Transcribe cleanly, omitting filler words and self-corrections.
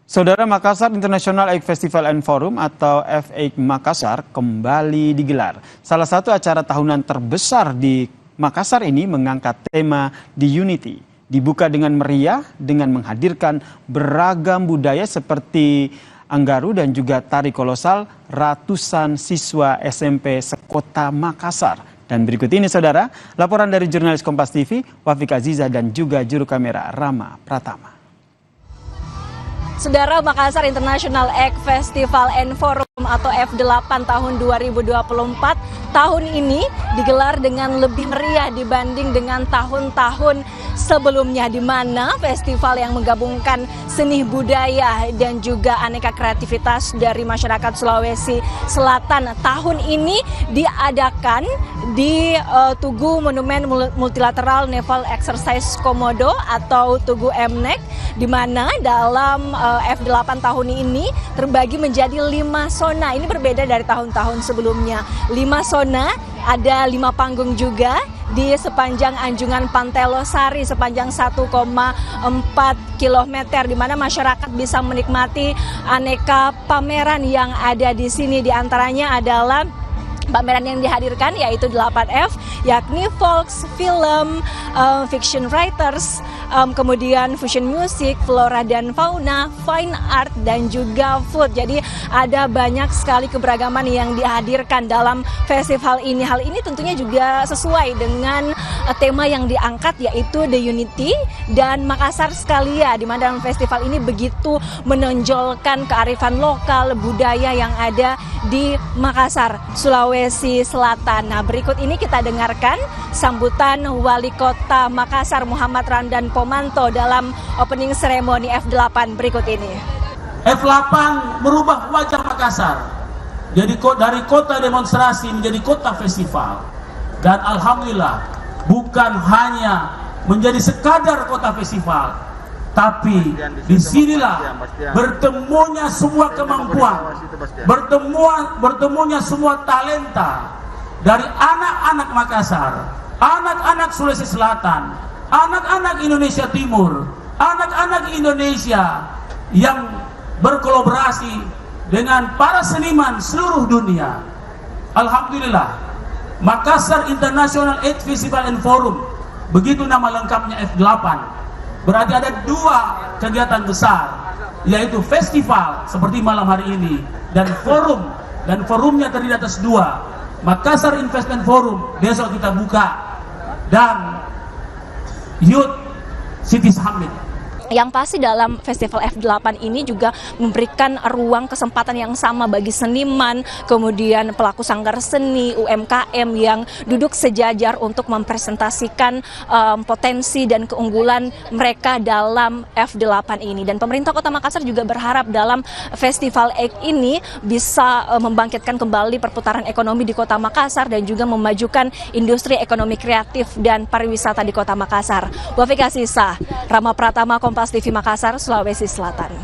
Saudara, Makassar International Egg Festival and Forum atau F8 Makassar kembali digelar. Salah satu acara tahunan terbesar di Makassar ini mengangkat tema The Unity. Dibuka dengan meriah dengan menghadirkan beragam budaya seperti anggaru dan juga tari kolosal ratusan siswa SMP sekota Makassar. Dan berikut ini saudara, laporan dari jurnalis Kompas TV, Wafik Aziza dan juga juru kamera Rama Pratama. Saudara, Makassar International Egg Festival and Forum atau F8 tahun 2024 tahun ini digelar dengan lebih meriah dibanding dengan tahun-tahun sebelumnya, di mana festival yang menggabungkan seni budaya dan juga aneka kreativitas dari masyarakat Sulawesi Selatan tahun ini diadakan di Tugu Monumen Multilateral Naval Exercise Komodo atau Tugu MNEC, di mana dalam F8 tahun ini terbagi menjadi 5 zona. Ini berbeda dari tahun-tahun sebelumnya. 5 zona, ada 5 panggung juga di sepanjang anjungan Pantai Losari sepanjang 1,4 km, di mana masyarakat bisa menikmati aneka pameran yang ada di sini. Di antaranya adalah pameran yang dihadirkan yaitu 8F, yakni Folks, Film, Fiction Writers, kemudian Fusion Music, Flora dan Fauna, Fine Art, dan juga Food. Jadi ada banyak sekali keberagaman yang dihadirkan dalam festival ini. Hal ini tentunya juga sesuai dengan tema yang diangkat yaitu The Unity dan Makassar Sekalian, di mana dalam festival ini begitu menonjolkan kearifan lokal, budaya yang ada di Makassar, Sulawesi Selatan. Nah, berikut ini kita dengarkan sambutan Wali Kota Makassar Muhammad Ramdan Pomanto dalam opening ceremony F8 berikut ini. F8 merubah wajah Makassar. Jadi dari kota demonstrasi menjadi kota festival. Dan alhamdulillah bukan hanya menjadi sekadar kota festival, tapi disinilah bertemunya semua kemampuan, bertemunya semua talenta dari anak-anak Makassar, anak-anak Sulawesi Selatan, anak-anak Indonesia Timur, anak-anak Indonesia yang berkolaborasi dengan para seniman seluruh dunia. Alhamdulillah, Makassar International Egg Festival and Forum, begitu nama lengkapnya F8. Berarti ada 2 kegiatan besar, yaitu festival seperti malam hari ini dan forum, dan forumnya terdiri atas 2, Makassar Investment Forum besok kita buka, dan Youth City Summit. Yang pasti dalam festival F8 ini juga memberikan ruang kesempatan yang sama bagi seniman, kemudian pelaku sanggar seni, UMKM yang duduk sejajar untuk mempresentasikan potensi dan keunggulan mereka dalam F8 ini. Dan pemerintah Kota Makassar juga berharap dalam festival Egg ini bisa membangkitkan kembali perputaran ekonomi di Kota Makassar dan juga memajukan industri ekonomi kreatif dan pariwisata di Kota Makassar. Wafik Aziza, Rama Pratama, Kompas TV Makassar, Sulawesi Selatan.